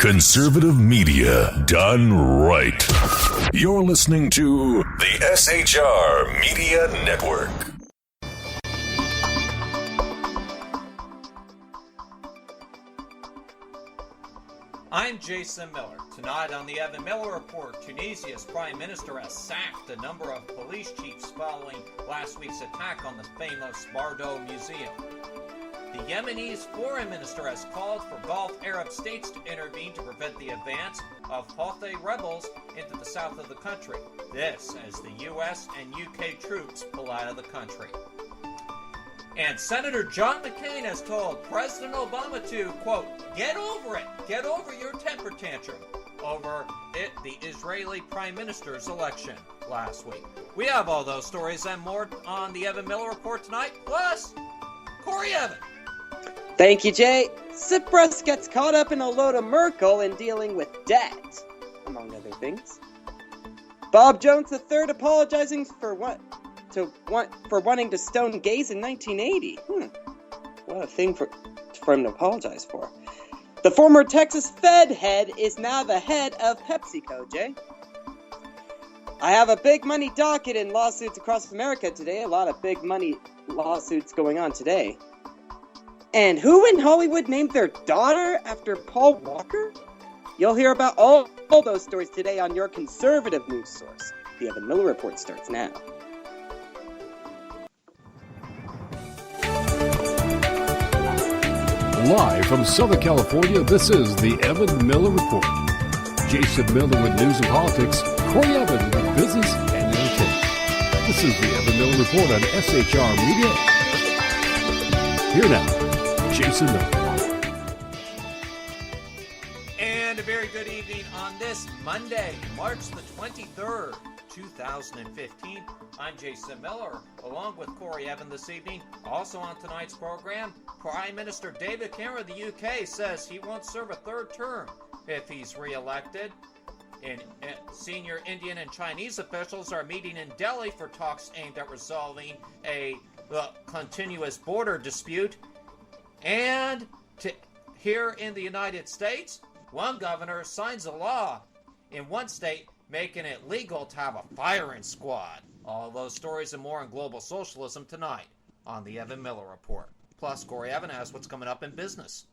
Conservative media done right. You're listening to the SHR Media Network. I'm Jason Miller. Tonight on the Evan Miller Report, Tunisia's prime minister has sacked a number of police chiefs following last week's attack on the famous Bardo Museum. The Yemenis foreign minister has called for Gulf Arab states to intervene to prevent the advance of Houthi rebels into the south of the country. This as the U.S. and U.K. troops pull out of the country. And Senator John McCain has told President Obama to, quote, get over it, get over your temper tantrum over the Israeli Prime Minister's election last week. We have all those stories and more on the Evan Miller Report tonight, plus Corey Evan. Thank you, Jay. Tsipras gets caught up in a load of Merkel in dealing with debt, among other things. Bob Jones III apologizing for wanting to stone gays in 1980. What a thing for him to apologize for. The former Texas Fed head is now the head of PepsiCo, Jay. I have a big money docket in lawsuits across America today. A lot of big money lawsuits going on today. And who in Hollywood named their daughter after Paul Walker? You'll hear about all those stories today on your conservative news source. The Evan Miller Report starts now. Live from Southern California, this is the Evan Miller Report. Jason Miller with news and politics, Corey Evan with business and entertainment. This is the Evan Miller Report on SHR Media. Here now, Jason Miller. And a very good evening on this Monday, March the 23rd, 2015. I'm Jason Miller, along with Corey Evan this evening. Also on tonight's program, Prime Minister David Cameron of the UK says he won't serve a third term if he's re-elected. And senior Indian and Chinese officials are meeting in Delhi for talks aimed at resolving a continuous border dispute. And here in the United States, one governor signs a law in one state making it legal to have a firing squad. All those stories and more on global socialism tonight on the Evan Miller Report. Plus, Corey Evan has what's coming up in business.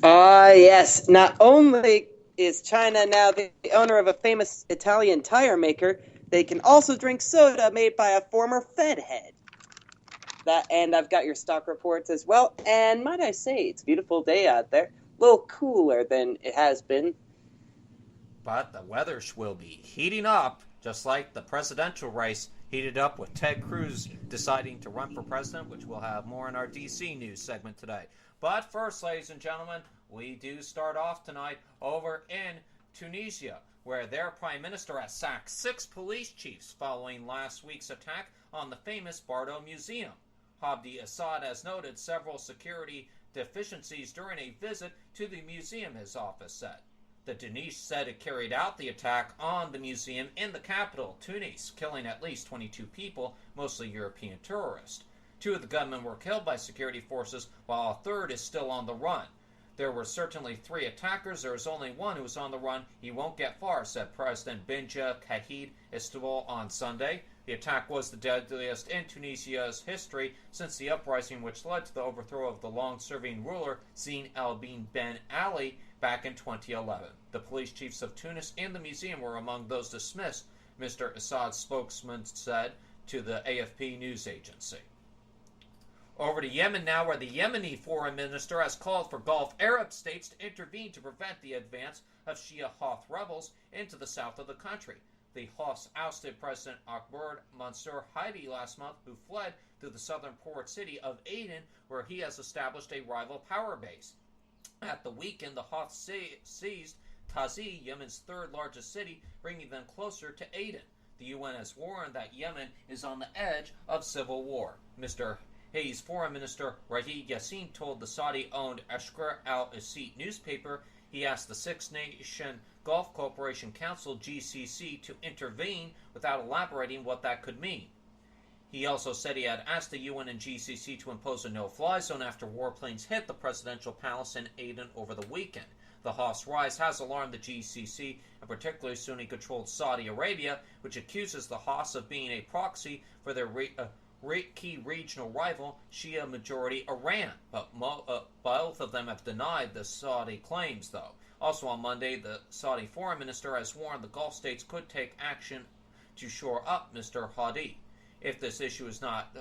Yes. Not only is China now the owner of a famous Italian tire maker, they can also drink soda made by a former Fed head. And I've got your stock reports as well. And might I say, it's a beautiful day out there. A little cooler than it has been. But the weather will be heating up, just like the presidential race heated up with Ted Cruz deciding to run for president, which we'll have more in our D.C. news segment today. But first, ladies and gentlemen, we do start off tonight over in Tunisia, where their prime minister has sacked 6 police chiefs following last week's attack on the famous Bardo Museum. Habdi Assad has noted several security deficiencies during a visit to the museum, his office said. The Daesh said it carried out the attack on the museum in the capital, Tunis, killing at least 22 people, mostly European tourists. 2 of the gunmen were killed by security forces, while a third is still on the run. There were certainly 3 attackers. There is only one who is on the run. He won't get far, said President Benja Kahid Istanbul on Sunday. The attack was the deadliest in Tunisia's history since the uprising which led to the overthrow of the long-serving ruler Zine el-Abidine Ben Ali back in 2011. The police chiefs of Tunis and the museum were among those dismissed, Mr. Assad's spokesman said to the AFP news agency. Over to Yemen now, where the Yemeni foreign minister has called for Gulf Arab states to intervene to prevent the advance of Shia Houthi rebels into the south of the country. The Houthis ousted President Akbar Mansour Hadi last month, who fled to the southern port city of Aden, where he has established a rival power base. At the weekend, the Houthis seized Tazi, Yemen's third largest city, bringing them closer to Aden. The UN has warned that Yemen is on the edge of civil war. Mr. Hayes' foreign minister Raheed Yassin told the Saudi-owned Ashkar al-Asit newspaper he asked the Six-Nation Gulf Cooperation Council, GCC, to intervene without elaborating what that could mean. He also said he had asked the UN and GCC to impose a no-fly zone after warplanes hit the presidential palace in Aden over the weekend. The Hamas rise has alarmed the GCC, and particularly Sunni-controlled Saudi Arabia, which accuses the Hamas of being a proxy for their key regional rival, Shia-majority Iran. But both of them have denied the Saudi claims, though. Also on Monday, the Saudi foreign minister has warned the Gulf states could take action to shore up Mr. Hadi. If this issue is not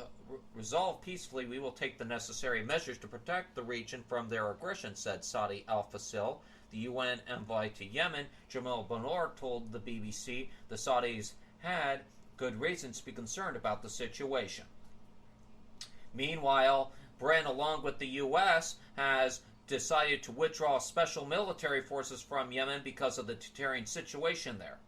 resolved peacefully, we will take the necessary measures to protect the region from their aggression, said Saudi al-Fasil. The UN envoy to Yemen, Jamal Bonor, told the BBC the Saudis had good reasons to be concerned about the situation. Meanwhile, Britain, along with the U.S., has decided to withdraw special military forces from Yemen because of the deterring situation there.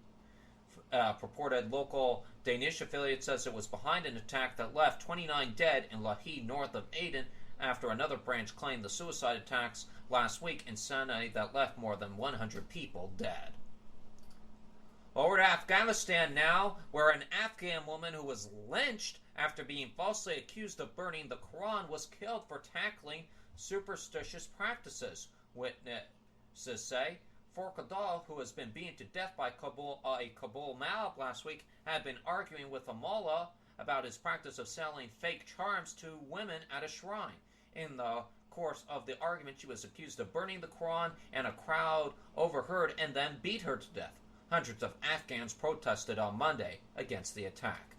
Purported local Danish affiliate says it was behind an attack that left 29 dead in Lahey, north of Aden, after another branch claimed the suicide attacks last week in Sinai that left more than 100 people dead. Over to Afghanistan now, where an Afghan woman who was lynched after being falsely accused of burning the Quran was killed for tackling superstitious practices, witnesses say. Forkadal, who has been beaten to death by a Kabul mob last week, had been arguing with a mullah about his practice of selling fake charms to women at a shrine. In the course of the argument, she was accused of burning the Quran, and a crowd overheard and then beat her to death. Hundreds of Afghans protested on Monday against the attack.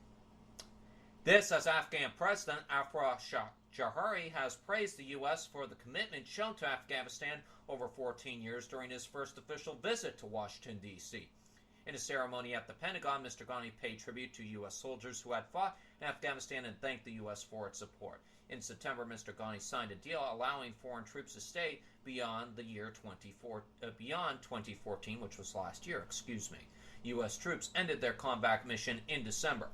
This as Afghan President Afra Jahari has praised the U.S. for the commitment shown to Afghanistan over 14 years during his first official visit to Washington, D.C. In a ceremony at the Pentagon, Mr. Ghani paid tribute to U.S. soldiers who had fought in Afghanistan and thanked the U.S. for its support. In September, Mr. Ghani signed a deal allowing foreign troops to stay beyond the year 2014, which was last year. U.S. troops ended their combat mission in December.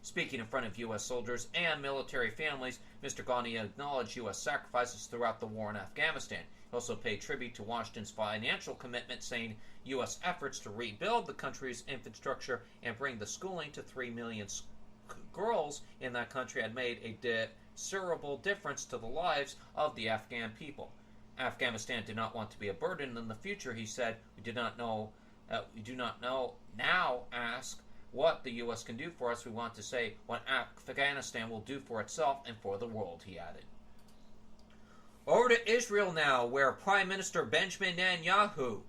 Speaking in front of U.S. soldiers and military families, Mr. Ghani acknowledged U.S. sacrifices throughout the war in Afghanistan. He also paid tribute to Washington's financial commitment, saying U.S. efforts to rebuild the country's infrastructure and bring the schooling to 3 million girls in that country had made a considerable difference to the lives of the Afghan people. Afghanistan did not want to be a burden in the future, he said. We do not know now ask what the U.S. can do for us. We want to say what Afghanistan will do for itself and for the world, he added. Over to Israel now, where Prime Minister Benjamin Netanyahu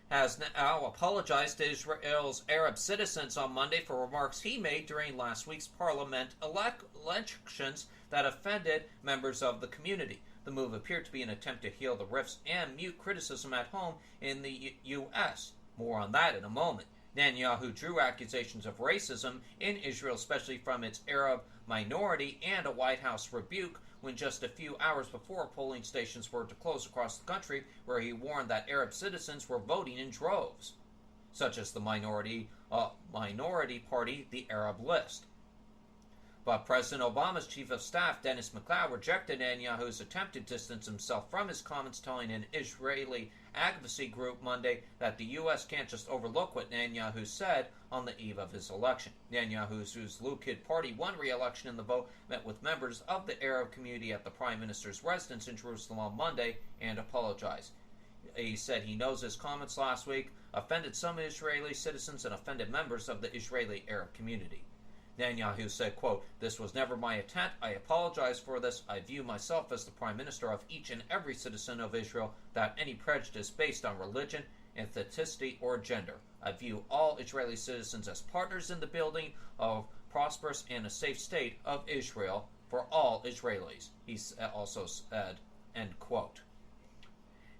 has now apologized to Israel's Arab citizens on Monday for remarks he made during last week's parliament elections that offended members of the community. The move appeared to be an attempt to heal the rifts and mute criticism at home in the U.S. More on that in a moment. Netanyahu drew accusations of racism in Israel, especially from its Arab minority, and a White House rebuke when just a few hours before polling stations were to close across the country, where he warned that Arab citizens were voting in droves, such as the minority party, the Arab List. But President Obama's chief of staff, Dennis McLeod, rejected Netanyahu's attempt to distance himself from his comments, telling an Israeli advocacy group Monday that the U.S. can't just overlook what Netanyahu said on the eve of his election. Netanyahu, whose Likud party won re-election in the vote, met with members of the Arab community at the Prime Minister's residence in Jerusalem on Monday and apologized. He said he knows his comments last week offended some Israeli citizens and offended members of the Israeli Arab community. Netanyahu said, quote, "This was never my intent. I apologize for this. I view myself as the prime minister of each and every citizen of Israel without any prejudice based on religion, ethnicity, or gender. I view all Israeli citizens as partners in the building of prosperous and a safe state of Israel for all Israelis," he also said, end quote.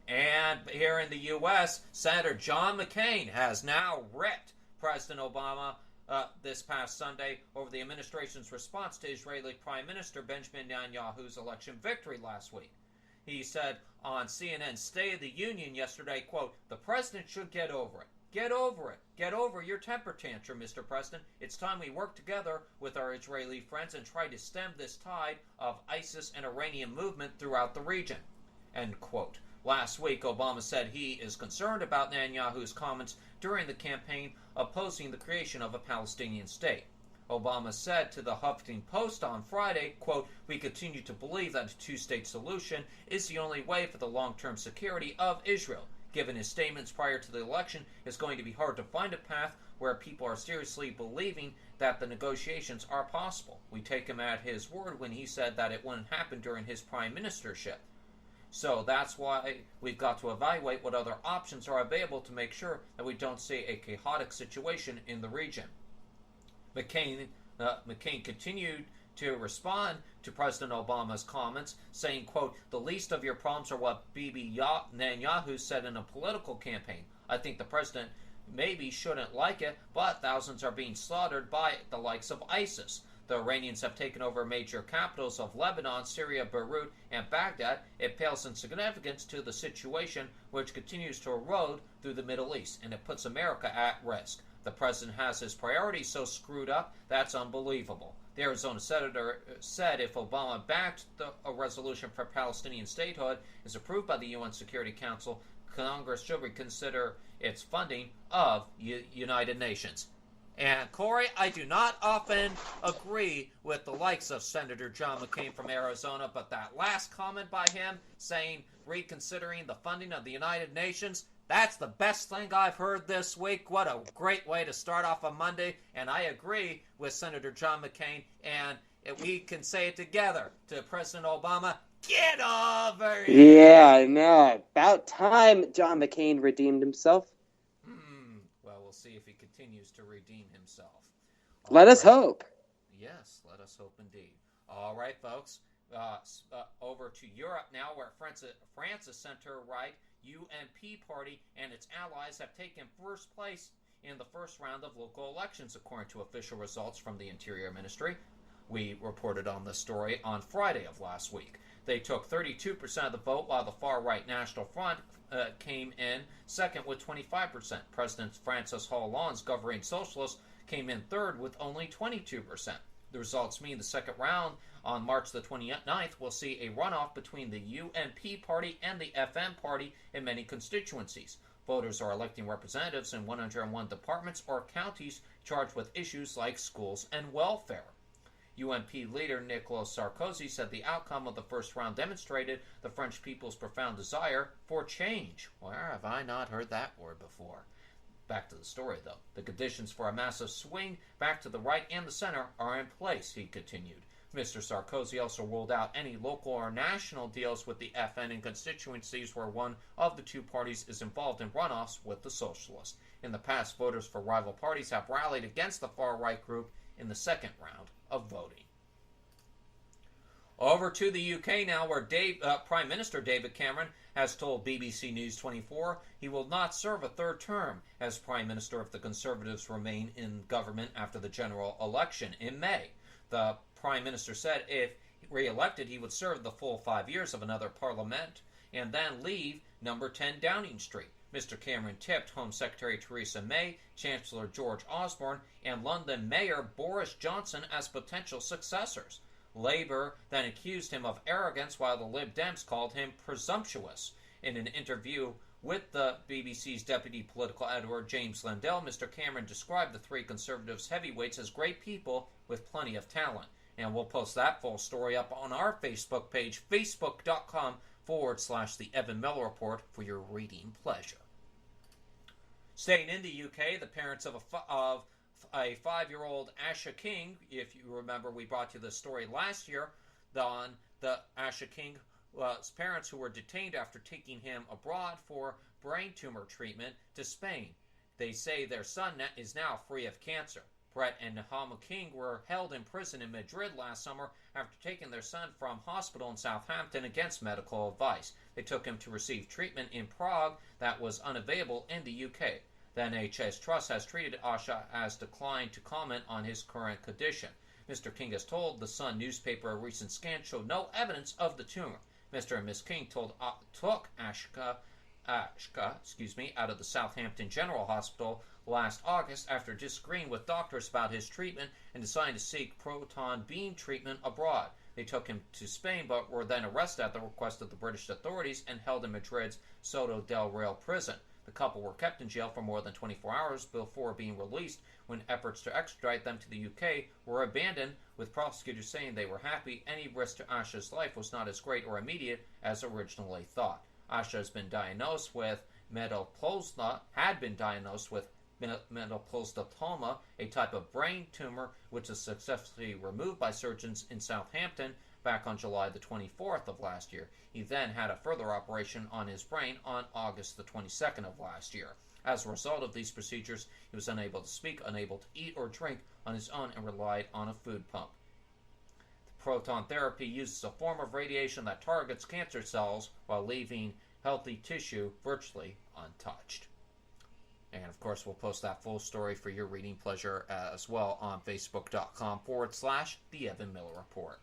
And here in the U.S., Senator John McCain has now ripped President Obama this past Sunday over the administration's response to Israeli Prime Minister Benjamin Netanyahu's election victory last week. He said on CNN's State of the Union yesterday, quote, "The president should get over it. Get over it. Get over your temper tantrum, Mr. President. It's time we work together with our Israeli friends and try to stem this tide of ISIS and Iranian movement throughout the region," end quote. Last week, Obama said he is concerned about Netanyahu's comments during the campaign opposing the creation of a Palestinian state. Obama said to the Huffington Post on Friday, quote, "We continue to believe that a two-state solution is the only way for the long-term security of Israel. given his statements prior to the election, it's going to be hard to find a path where people are seriously believing that the negotiations are possible. We take him at his word when he said that it wouldn't happen during his prime ministership. So that's why we've got to evaluate what other options are available to make sure that we don't see a chaotic situation in the region. McCain continued to respond to President Obama's comments, saying, quote, "The least of your problems are what Bibi Netanyahu said in a political campaign. I think the president maybe shouldn't like it, but thousands are being slaughtered by the likes of ISIS. The Iranians have taken over major capitals of Lebanon, Syria, Beirut, and Baghdad. It pales in significance to the situation which continues to erode through the Middle East, and it puts America at risk. The president has his priorities so screwed up, that's unbelievable." The Arizona senator said if Obama backed a resolution for Palestinian statehood is approved by the UN Security Council, Congress should reconsider its funding of United Nations. And Corey, I do not often agree with the likes of Senator John McCain from Arizona, but that last comment by him saying reconsidering the funding of the United Nations, that's the best thing I've heard this week. What a great way to start off a Monday. And I agree with Senator John McCain, and we can say it together to President Obama, get over here. Yeah, I know. About time John McCain redeemed himself. Well, we'll see if he continues to redeem himself. Let us hope. Yes, let us hope indeed. All right, folks. Over to Europe now, where France's center-right UMP party and its allies have taken first place in the first round of local elections, according to official results from the Interior Ministry. We reported on this story on Friday of last week. They took 32% of the vote, while the far-right National Front came in second with 25%. President Francois Hollande's governing socialists came in third with only 22%. The results mean the second round on March the 29th will see a runoff between the UMP party and the FN party in many constituencies. Voters are electing representatives in 101 departments or counties charged with issues like schools and welfare. UMP leader Nicolas Sarkozy said the outcome of the first round demonstrated the French people's profound desire for change. Where have I not heard that word before? Back to the story, though. The conditions for a massive swing back to the right and the center are in place, he continued. Mr. Sarkozy also ruled out any local or national deals with the FN in constituencies where one of the two parties is involved in runoffs with the socialists. In the past, voters for rival parties have rallied against the far-right group in the second round of voting. Over to the UK now, where Prime Minister David Cameron has told BBC News 24 he will not serve a third term as Prime Minister if the Conservatives remain in government after the general election in May. The Prime Minister said if re-elected, he would serve the full 5 years of another parliament and then leave number 10 Downing Street. Mr. Cameron tipped Home Secretary Theresa May, Chancellor George Osborne, and London Mayor Boris Johnson as potential successors. Labour then accused him of arrogance, while the Lib Dems called him presumptuous. In an interview with the BBC's deputy political editor James Lindell, Mr. Cameron described the three Conservatives heavyweights as great people with plenty of talent. And we'll post that full story up on our Facebook page, facebook.com/The Evan Miller Report, for your reading pleasure. Staying in the UK, the parents of a 5-year-old Asha King, if you remember, we brought you this story last year, on the Asha King's parents who were detained after taking him abroad for brain tumor treatment to Spain. They say their son is now free of cancer. Brett and Nahama King were held in prison in Madrid last summer after taking their son from hospital in Southampton against medical advice. They took him to receive treatment in Prague that was unavailable in the UK. The NHS Trust has treated Asha as declined to comment on his current condition. Mr. King has told the Sun newspaper a recent scan showed no evidence of the tumor. Mr. and Ms. King took Ashka out of the Southampton General Hospital last August after disagreeing with doctors about his treatment and deciding to seek proton beam treatment abroad. They took him to Spain but were then arrested at the request of the British authorities and held in Madrid's Soto del Real prison. The couple were kept in jail for more than 24 hours before being released when efforts to extradite them to the UK were abandoned, with prosecutors saying they were happy any risk to Asha's life was not as great or immediate as originally thought. Asha has been diagnosed with Medoplazma had been diagnosed with medoplastoma, a type of brain tumor which was successfully removed by surgeons in Southampton back on July the 24th of last year. He then had a further operation on his brain on August the 22nd of last year. As a result of these procedures, he was unable to speak, unable to eat or drink on his own, and relied on a food pump. The proton therapy uses a form of radiation that targets cancer cells while leaving healthy tissue virtually untouched. And of course, we'll post that full story for your reading pleasure as well on Facebook.com/The Evan Miller Report.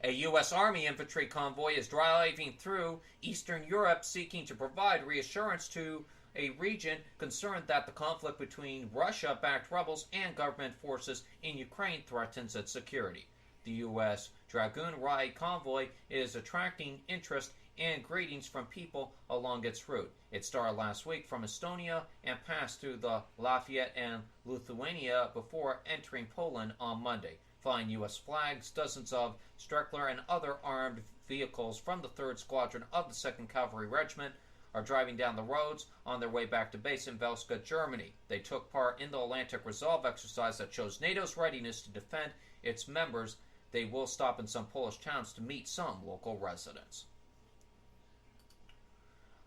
A U.S. Army infantry convoy is driving through Eastern Europe seeking to provide reassurance to a region concerned that the conflict between Russia-backed rebels and government forces in Ukraine threatens its security. The U.S. Dragoon Ride convoy is attracting interest and greetings from people along its route. It started last week from Estonia and passed through the Latvia and Lithuania before entering Poland on Monday. Flying U.S. flags, dozens of Strickler and other armed vehicles from the 3rd Squadron of the 2nd Cavalry Regiment are driving down the roads on their way back to base in Velska, Germany. They took part in the Atlantic Resolve exercise that shows NATO's readiness to defend its members. They will stop in some Polish towns to meet some local residents.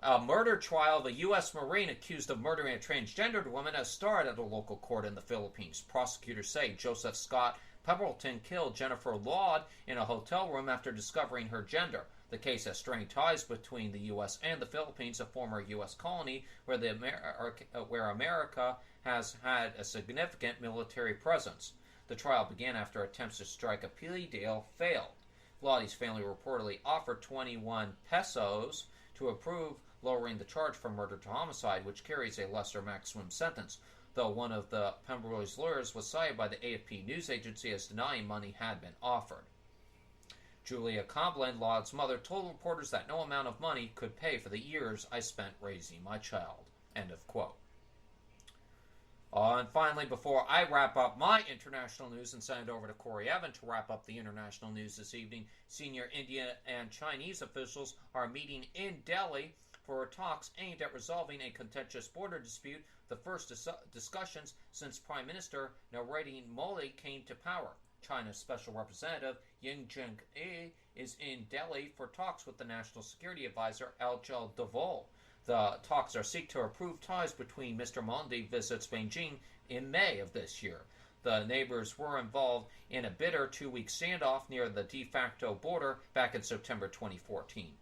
A murder trial of a U.S. Marine accused of murdering a transgendered woman has started at a local court in the Philippines. Prosecutors say Joseph Scott Pemberton killed Jennifer Laud in a hotel room after discovering her gender. The case has strained ties between the U.S. and the Philippines, a former U.S. colony where America has had a significant military presence. The trial began after attempts to strike a plea deal failed. Laud's family reportedly offered 21 pesos to approve lowering the charge from murder to homicide, which carries a lesser maximum sentence, though one of the Pemberton's lawyers was cited by the AFP news agency as denying money had been offered. Julia Coblin, Laud's mother, told reporters that no amount of money could pay for the years I spent raising my child. End of quote. And finally, before I wrap up my international news and send it over to Corey Evan to wrap up the international news this evening, senior Indian and Chinese officials are meeting in Delhi for talks aimed at resolving a contentious border dispute, the first discussions since Prime Minister Narendra Modi came to power. China's Special Representative Ying Zheng-yi is in Delhi for talks with the National Security Advisor Ajay Doval. The talks are seek to improve ties between Mr. Modi visits Beijing in May of this year. The neighbors were involved in a bitter 2-week standoff near the de facto border back in September 2014.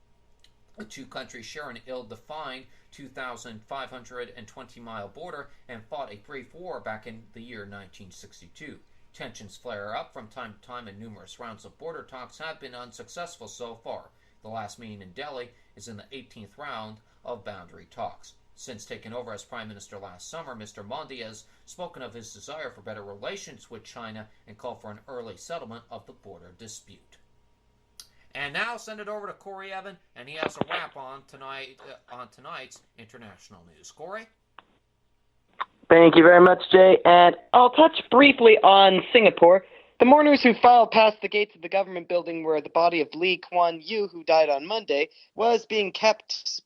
The two countries share an ill-defined 2,520-mile border and fought a brief war back in the year 1962. Tensions flare up from time to time and numerous rounds of border talks have been unsuccessful so far. The last meeting in Delhi is in the 18th round of boundary talks. Since taking over as Prime Minister last summer, Mr. Modi has spoken of his desire for better relations with China and called for an early settlement of the border dispute. And now send it over to Corey Evan, and he has a wrap on tonight's international news. Corey? Thank you very much, Jay. And I'll touch briefly on Singapore. The mourners who filed past the gates of the government building where the body of Lee Kuan Yew, who died on Monday, was being kept,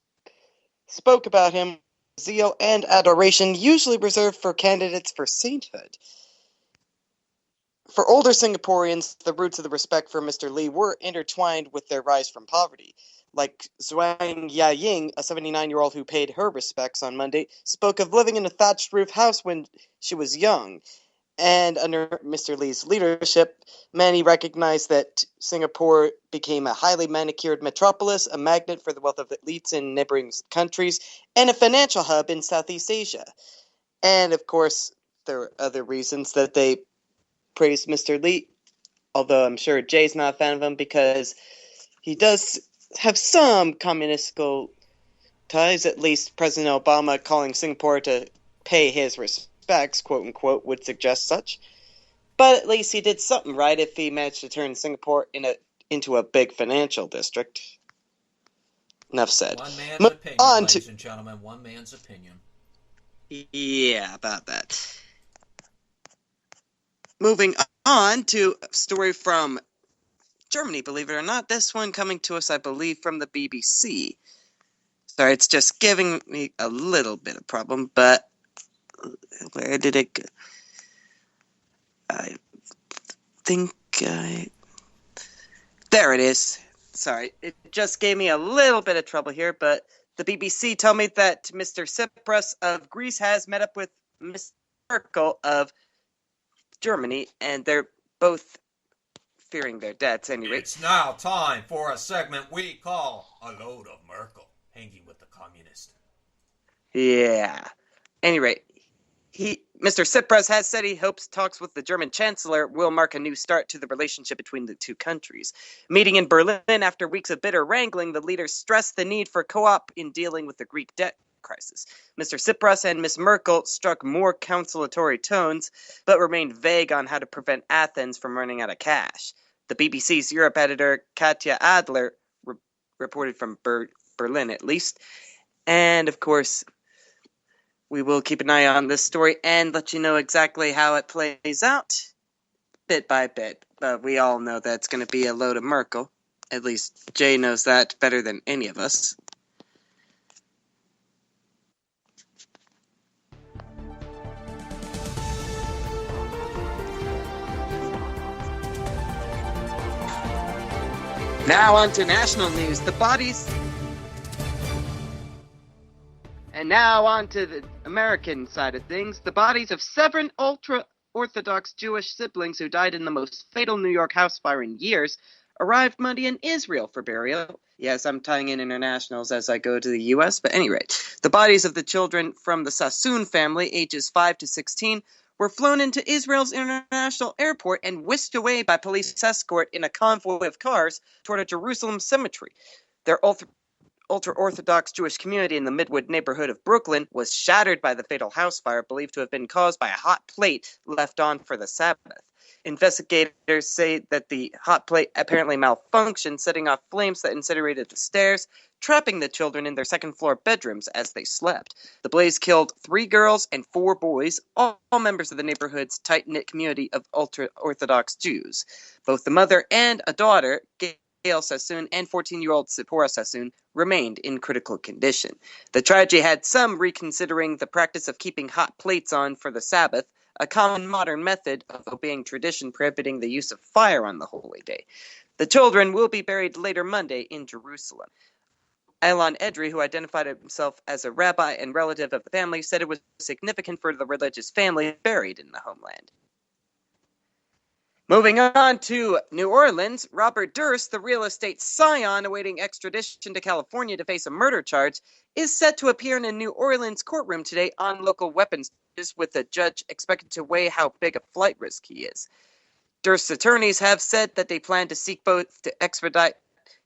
spoke about him with zeal and adoration, usually reserved for candidates for sainthood. For older Singaporeans, the roots of the respect for Mr. Lee were intertwined with their rise from poverty. Like Zhuang Yaying, a 79-year-old who paid her respects on Monday, spoke of living in a thatched roof house when she was young. And under Mr. Lee's leadership, many recognized that Singapore became a highly manicured metropolis, a magnet for the wealth of elites in neighboring countries, and a financial hub in Southeast Asia. And, of course, there are other reasons that they praised Mr. Lee, although I'm sure Jay's not a fan of him because he does have some communistical ties. At least President Obama calling Singapore to pay his respects, quote-unquote, would suggest such. But at least he did something right if he managed to turn Singapore into a big financial district. Enough said. One man's opinion, ladies and gentlemen. One man's opinion. Yeah, about that. Moving on to a story from Germany, believe it or not. This one coming to us, I believe, from the BBC. Sorry, it's just giving me a little bit of problem, but where did it go? I think there it is. Sorry, it just gave me a little bit of trouble here, but the BBC told me that Mr. Tsipras of Greece has met up with Ms. Merkel of Germany, and they're both fearing their deaths anyway. It's now time for a segment we call A Load of Merkel, hanging with the communist. Yeah. Anyway, Mr. Tsipras has said he hopes talks with the German Chancellor will mark a new start to the relationship between the two countries. Meeting in Berlin after weeks of bitter wrangling, the leaders stressed the need for co-op in dealing with the Greek debt crisis. Mr. Tsipras and Ms. Merkel struck more conciliatory tones, but remained vague on how to prevent Athens from running out of cash. The BBC's Europe editor, Katja Adler, reported from Berlin, at least. And, of course, we will keep an eye on this story and let you know exactly how it plays out, bit by bit. But we all know that it's going to be a load of Merkel. At least Jay knows that better than any of us. Now on to national news. And now on to the American side of things. The bodies of 7 ultra-Orthodox Jewish siblings who died in the most fatal New York house fire in years arrived Monday in Israel for burial. Yes, I'm tying in internationals as I go to the U.S., but at any rate, the bodies of the children from the Sassoon family, ages 5 to 16, were flown into Israel's international airport and whisked away by police escort in a convoy of cars toward a Jerusalem cemetery. Their ultra-Orthodox Jewish community in the Midwood neighborhood of Brooklyn was shattered by the fatal house fire, believed to have been caused by a hot plate left on for the Sabbath. Investigators say that the hot plate apparently malfunctioned, setting off flames that incinerated the stairs, trapping the children in their second-floor bedrooms as they slept. The blaze killed 3 girls and 4 boys, all members of the neighborhood's tight-knit community of ultra-Orthodox Jews. Both the mother and a daughter, Gail Sassoon and 14-year-old Sipora Sassoon, remained in critical condition. The tragedy had some reconsidering the practice of keeping hot plates on for the Sabbath, a common modern method of obeying tradition prohibiting the use of fire on the holy day. The children will be buried later Monday in Jerusalem. Alon Edry, who identified himself as a rabbi and relative of the family, said it was significant for the religious family buried in the homeland. Moving on to New Orleans, Robert Durst, the real estate scion awaiting extradition to California to face a murder charge, is set to appear in a New Orleans courtroom today on local weapons charges, with the judge expected to weigh how big a flight risk he is. Durst's attorneys have said that they plan to seek both to expedite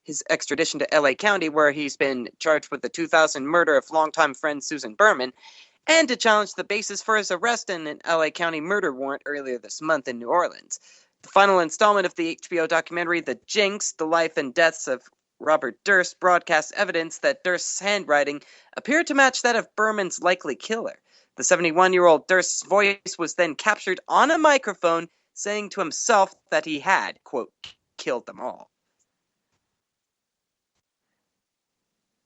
his extradition to L.A. County, where he's been charged with the 2000 murder of longtime friend Susan Berman, and to challenge the basis for his arrest in an L.A. County murder warrant earlier this month in New Orleans. The final installment of the HBO documentary The Jinx, The Life and Deaths of Robert Durst, broadcasts evidence that Durst's handwriting appeared to match that of Berman's likely killer. The 71-year-old Durst's voice was then captured on a microphone saying to himself that he had, quote, killed them all.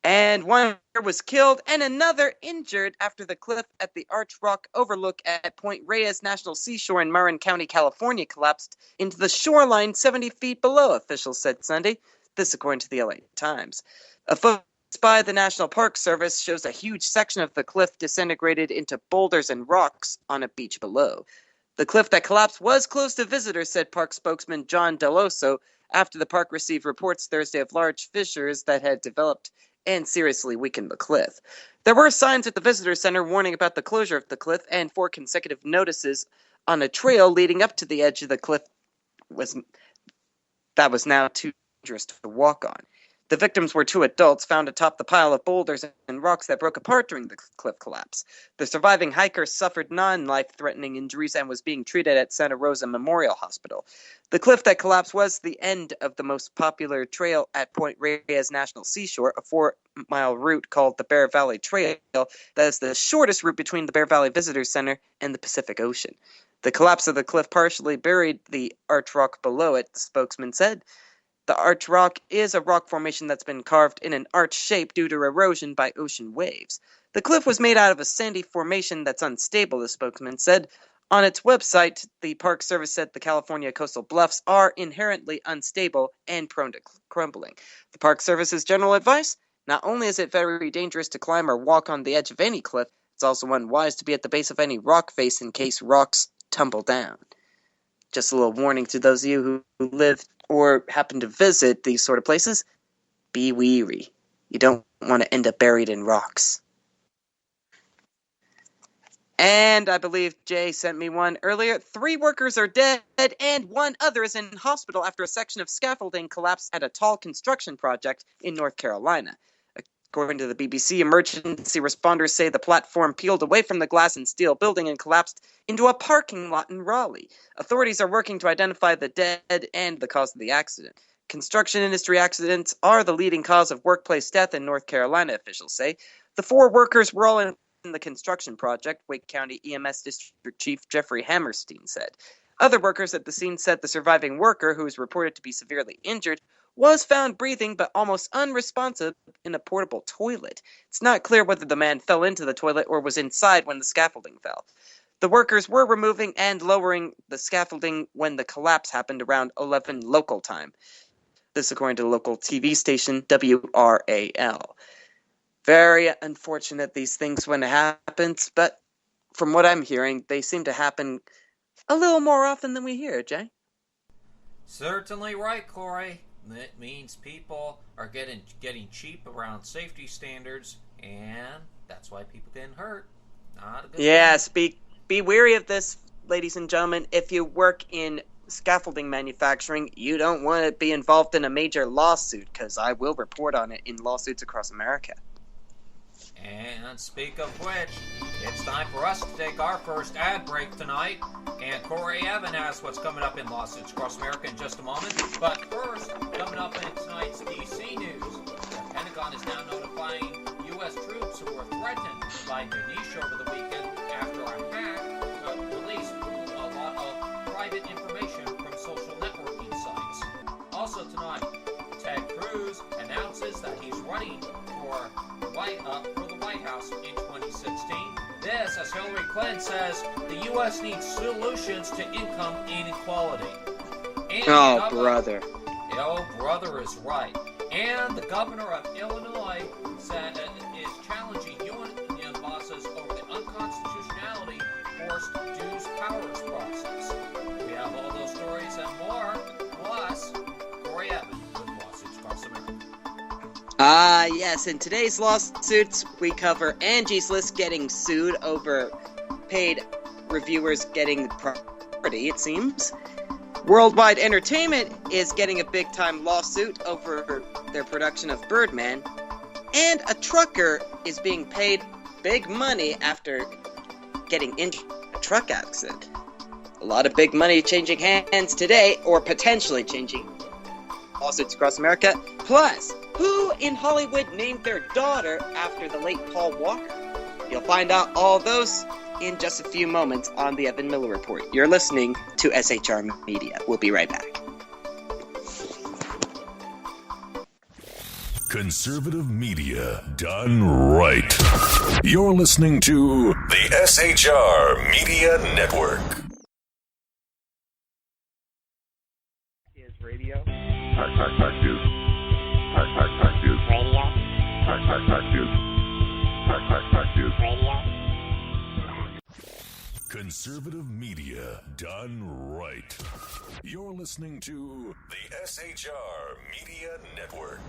And one was killed and another injured after the cliff at the Arch Rock Overlook at Point Reyes National Seashore in Marin County, California, collapsed into the shoreline 70 feet below, officials said Sunday. This according to the LA Times. A photo by the National Park Service shows a huge section of the cliff disintegrated into boulders and rocks on a beach below. The cliff that collapsed was closed to visitors, said park spokesman John Deloso, after the park received reports Thursday of large fissures that had developed and seriously weakened the cliff. There were signs at the visitor center warning about the closure of the cliff, and 4 consecutive notices on a trail leading up to the edge of the cliff was now too dangerous to walk on. The victims were 2 adults found atop the pile of boulders and rocks that broke apart during the cliff collapse. The surviving hiker suffered non-life-threatening injuries and was being treated at Santa Rosa Memorial Hospital. The cliff that collapsed was the end of the most popular trail at Point Reyes National Seashore, a 4-mile route called the Bear Valley Trail that is the shortest route between the Bear Valley Visitor Center and the Pacific Ocean. The collapse of the cliff partially buried the arch rock below it, the spokesman said. The arch rock is a rock formation that's been carved in an arch shape due to erosion by ocean waves. The cliff was made out of a sandy formation that's unstable, the spokesman said. On its website, the Park Service said the California coastal bluffs are inherently unstable and prone to crumbling. The Park Service's general advice? Not only is it very dangerous to climb or walk on the edge of any cliff, it's also unwise to be at the base of any rock face in case rocks tumble down. Just a little warning to those of you who live or happen to visit these sort of places. Be wary. You don't want to end up buried in rocks. And I believe Jay sent me one earlier. 3 workers are dead and 1 other is in hospital after a section of scaffolding collapsed at a tall construction project in North Carolina. According to the BBC, emergency responders say the platform peeled away from the glass and steel building and collapsed into a parking lot in Raleigh. Authorities are working to identify the dead and the cause of the accident. Construction industry accidents are the leading cause of workplace death in North Carolina, officials say. The 4 workers were all in the construction project, Wake County EMS District Chief Jeffrey Hammerstein said. Other workers at the scene said the surviving worker, who is reported to be severely injured, was found breathing but almost unresponsive in a portable toilet. It's not clear whether the man fell into the toilet or was inside when the scaffolding fell. The workers were removing and lowering the scaffolding when the collapse happened around 11 local time. This according to the local TV station WRAL. Very unfortunate these things when it happens, but from what I'm hearing, they seem to happen a little more often than we hear, Jay. Certainly right, Corey. It means people are getting cheap around safety standards, and that's why people getting hurt. Not a good Yes, be wary of this, ladies and gentlemen. If you work in scaffolding manufacturing, you don't want to be involved in a major lawsuit, because I will report on it in lawsuits across America. And speak of which, it's time for us to take our first ad break tonight. And Corey Evan has what's coming up in lawsuits across America in just a moment. But first, coming up in tonight's DC news, the Pentagon is now notifying U.S. troops who were threatened by Ganesha over the weekend after a hack released a lot of private information from social networking sites. Also tonight, Ted Cruz announces that he's running for the White House in 2016. This, as Hillary Clinton says, the U.S. needs solutions to income inequality. And brother. Oh, brother is right. And the governor of Illinois is challenging union bosses over the unconstitutionality forced dues powers process. We have all those stories and more, plus Corey Evan with Lawsuits Across America. Yes, in today's lawsuits, we cover Angie's List getting sued over paid reviewers getting property, it seems. Worldwide Entertainment is getting a big-time lawsuit over their production of Birdman. And a trucker is being paid big money after getting injured in a truck accident. A lot of big money changing hands today, or potentially changing lawsuits across America. Plus, who in Hollywood named their daughter after the late Paul Walker? You'll find out all those in just a few moments on the Evan Miller Report. You're listening to SHR Media. We'll be right back. Conservative media done right. You're listening to the SHR Media Network. Is radio. Pack News. Pack News. Radio. Pack News. Pack News. Radio. Conservative media done right. You're listening to the SHR Media Network.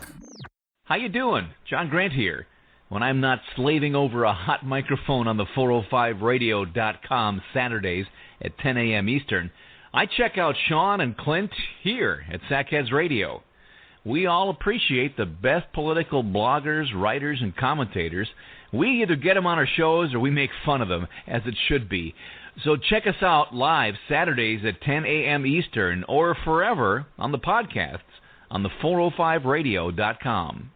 How you doing? John Grant here. When I'm not slaving over a hot microphone on the 405radio.com Saturdays at 10 a.m. Eastern, I check out Sean and Clint here at Sackheads Radio. We all appreciate the best political bloggers, writers, and commentators. We either get them on our shows or we make fun of them, as it should be. So check us out live Saturdays at 10 a.m. Eastern or forever on the podcasts on the 405radio.com.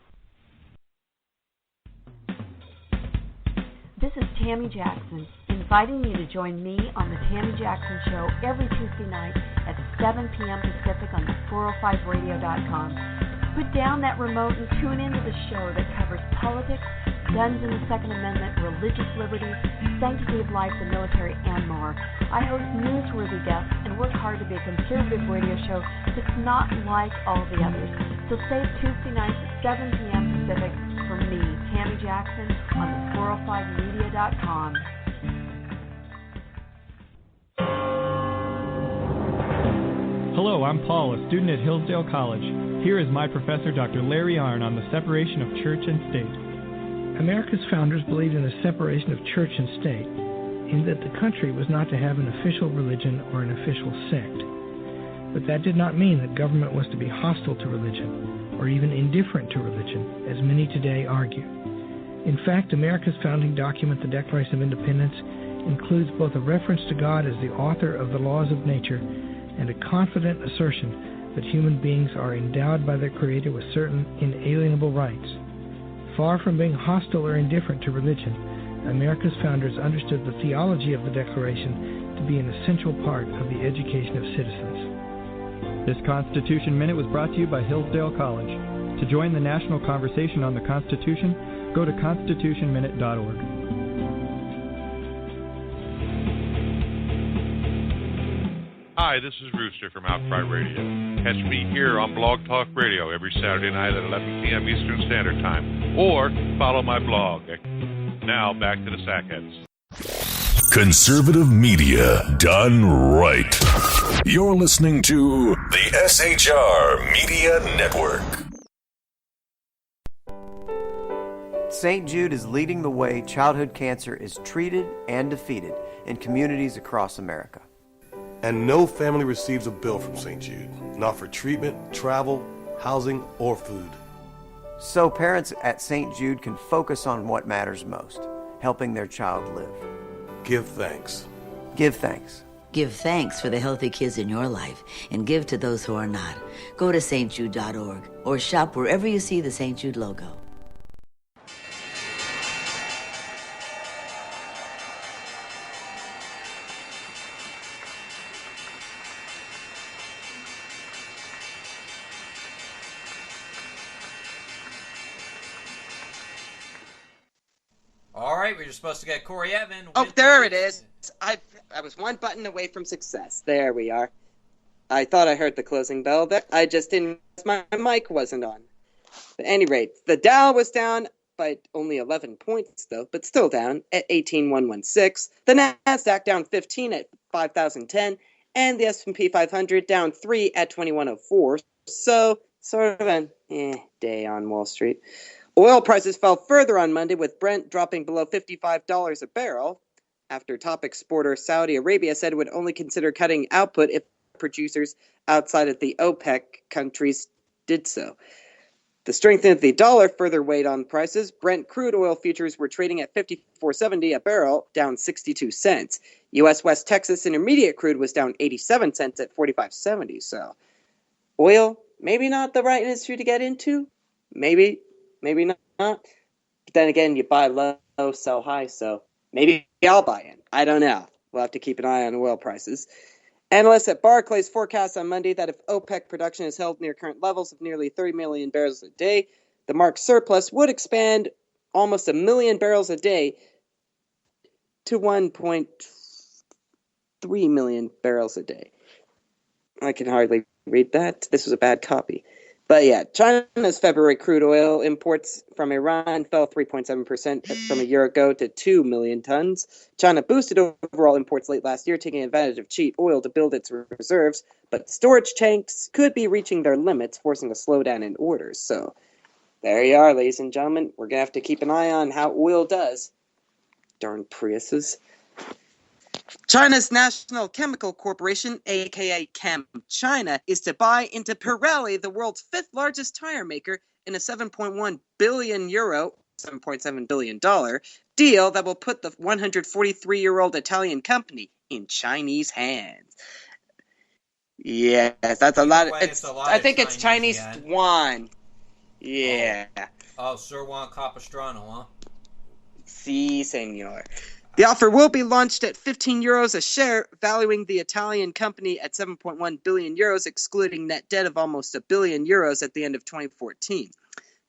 This is Tammy Jackson, inviting you to join me on the Tammy Jackson Show every Tuesday night at 7 p.m. Pacific on the 405radio.com. Put down that remote and tune into the show that covers politics, guns and the Second Amendment, religious liberties, sanctity of life, the military, and more. I host newsworthy guests and work hard to be a conservative radio show that's not like all the others. So save Tuesday nights at 7 p.m. Pacific for me, Tammy Jackson, on the 405media.com. Hello, I'm Paul, a student at Hillsdale College. Here is my professor, Dr. Larry Arnn, on the separation of church and state. America's founders believed in the separation of church and state, in that the country was not to have an official religion or an official sect. But that did not mean that government was to be hostile to religion, or even indifferent to religion, as many today argue. In fact, America's founding document, the Declaration of Independence, includes both a reference to God as the author of the laws of nature and a confident assertion that human beings are endowed by their Creator with certain inalienable rights. Far from being hostile or indifferent to religion, America's founders understood the theology of the Declaration to be an essential part of the education of citizens. This Constitution Minute was brought to you by Hillsdale College. To join the national conversation on the Constitution, go to constitutionminute.org. Hi, this is Rooster from Outcry Radio. Catch me here on Blog Talk Radio every Saturday night at 11 p.m. Eastern Standard Time, or follow my blog. Now, back to the Sackheads. Conservative media done right. You're listening to the SHR Media Network. St. Jude is leading the way childhood cancer is treated and defeated in communities across America. And no family receives a bill from St. Jude, not for treatment, travel, housing, or food. So parents at St. Jude can focus on what matters most, helping their child live. Give thanks. Give thanks. Give thanks for the healthy kids in your life and give to those who are not. Go to stjude.org or shop wherever you see the St. Jude logo. All right, we were supposed to get Corey Evan. Oh, there it is. I was one button away from success. There we are. I thought I heard the closing bell there. I just didn't. My mic wasn't on. At any rate, the Dow was down by only 11 points, though, but still down at 18,116. The Nasdaq down 15 at 5,010, and the S&P 500 down 3 at 2104. So, sort of an day on Wall Street. Oil prices fell further on Monday, with Brent dropping below $55 a barrel, after top exporter Saudi Arabia said it would only consider cutting output if producers outside of the OPEC countries did so. The strength of the dollar further weighed on prices. Brent crude oil futures were trading at $54.70 a barrel, down 62 cents. U.S. West Texas Intermediate crude was down 87 cents at $45.70. So, oil, maybe not the right industry to get into. Maybe not. But then again, you buy low, sell high, so maybe I'll buy in. I don't know. We'll have to keep an eye on oil prices. Analysts at Barclays forecast on Monday that if OPEC production is held near current levels of nearly 30 million barrels a day, the marked surplus would expand almost 1 million barrels a day to 1.3 million barrels a day. I can hardly read that. This was a bad copy. But yeah, China's February crude oil imports from Iran fell 3.7% from a year ago to 2 million tons. China boosted overall imports late last year, taking advantage of cheap oil to build its reserves, but storage tanks could be reaching their limits, forcing a slowdown in orders. So there you are, ladies and gentlemen. We're going to have to keep an eye on how oil does. Darn Priuses. China's National Chemical Corporation, aka ChemChina, is to buy into Pirelli, the world's fifth largest tire maker, in a €7.1 billion, $7.7 billion deal that will put the 143-year-old Italian company in Chinese hands. Yes, that's a lot. I think it's Chinese yuan. Yeah. Oh, Sir Juan Capistrano, huh? Si, senor. The offer will be launched at €15 a share, valuing the Italian company at €7.1 billion, excluding net debt of almost €1 billion at the end of 2014.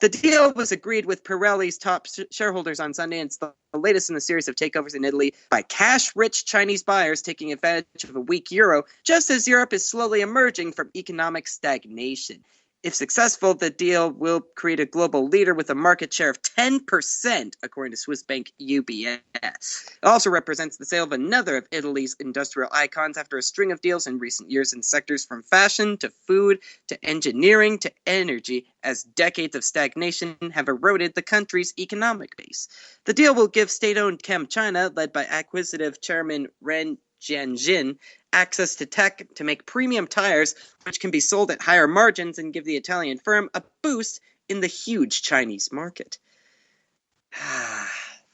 The deal was agreed with Pirelli's top shareholders on Sunday, and it's the latest in the series of takeovers in Italy by cash-rich Chinese buyers taking advantage of a weak euro, just as Europe is slowly emerging from economic stagnation. If successful, the deal will create a global leader with a market share of 10%, according to Swiss bank UBS. It also represents the sale of another of Italy's industrial icons after a string of deals in recent years in sectors from fashion to food to engineering to energy, as decades of stagnation have eroded the country's economic base. The deal will give state-owned ChemChina, led by acquisitive chairman Ren Jianjin, access to tech to make premium tires, which can be sold at higher margins and give the Italian firm a boost in the huge Chinese market.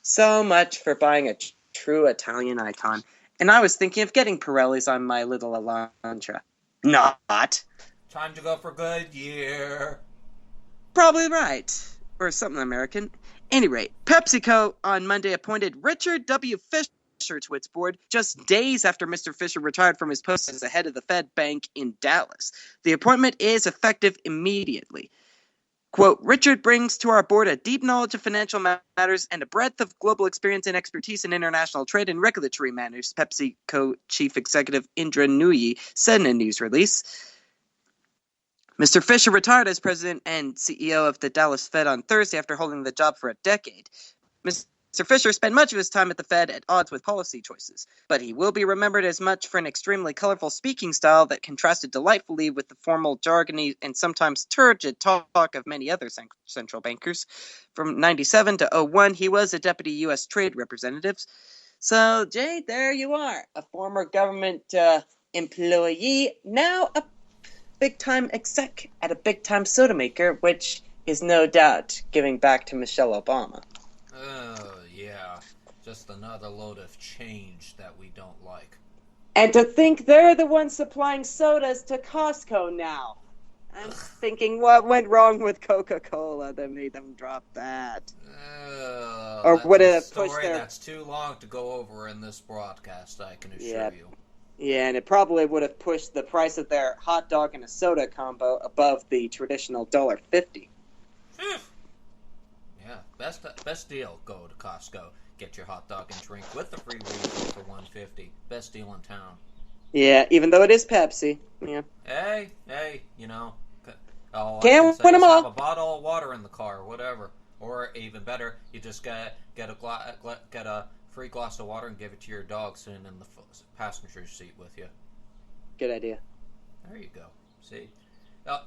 So much for buying a true Italian icon. And I was thinking of getting Pirelli's on my little Elantra. Not. Time to go for Goodyear. Probably right. Or something American. Any rate, PepsiCo on Monday appointed Richard W. Fisher to its board just days after Mr. Fisher retired from his post as the head of the Fed Bank in Dallas. The appointment is effective immediately. Quote, Richard brings to our board a deep knowledge of financial matters and a breadth of global experience and expertise in international trade and regulatory matters, PepsiCo Chief Executive Indra Nooyi said in a news release. Mr. Fisher retired as president and CEO of the Dallas Fed on Thursday after holding the job for a decade. Mr. Fisher spent much of his time at the Fed at odds with policy choices, but he will be remembered as much for an extremely colorful speaking style that contrasted delightfully with the formal, jargony, and sometimes turgid talk of many other central bankers. From 97 to 01, he was a deputy U.S. Trade Representative. So, Jay, there you are, a former government employee, now a big-time exec at a big-time soda maker, which is no doubt giving back to Michelle Obama. Yeah, just another load of change that we don't like. And to think they're the ones supplying sodas to Costco now. I'm thinking, what went wrong with Coca-Cola that made them drop that? Or would it have pushed their... That's too long to go over in this broadcast, I can assure you. Yeah, and it probably would have pushed the price of their hot dog and a soda combo above the traditional $1.50. Yeah, best deal. Go to Costco, get your hot dog and drink with the free refill for $1.50. Best deal in town. Yeah, even though it is Pepsi. Yeah. Hey, you know, can't win them all. Have a bottle of water in the car, whatever. Or even better, you just get a free glass of water and give it to your dog sitting in the passenger seat with you. Good idea. There you go. See?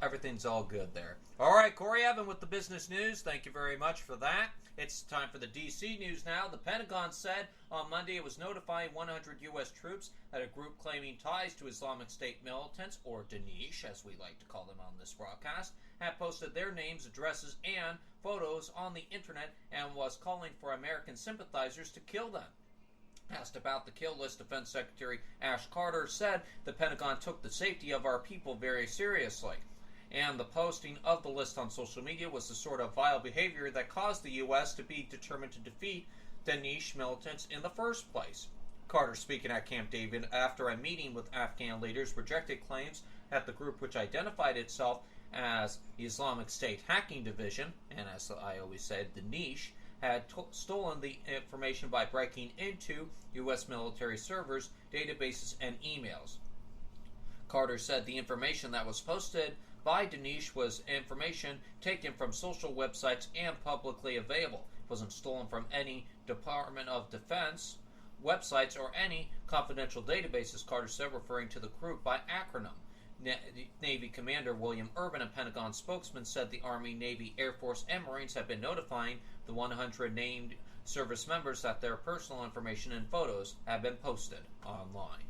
Everything's all good there. All right, Corey Evan with the business news. Thank you very much for that. It's time for the D.C. news now. The Pentagon said on Monday it was notifying 100 U.S. troops that a group claiming ties to Islamic State militants, or Daesh, as we like to call them on this broadcast, had posted their names, addresses, and photos on the internet and was calling for American sympathizers to kill them. Asked about the kill list, Defense Secretary Ash Carter said the Pentagon took the safety of our people very seriously, and the posting of the list on social media was the sort of vile behavior that caused the U.S. to be determined to defeat Daesh militants in the first place. Carter, speaking at Camp David after a meeting with Afghan leaders, rejected claims that the group, which identified itself as the Islamic State Hacking Division, and as I always said, Daesh, had stolen the information by breaking into U.S. military servers, databases, and emails. Carter said the information that was posted by Daesh was information taken from social websites and publicly available. It wasn't stolen from any Department of Defense websites or any confidential databases, Carter said, referring to the group by acronym. Navy Commander William Urban, a Pentagon spokesman, said the Army, Navy, Air Force, and Marines have been notifying the 100 named service members that their personal information and photos have been posted online.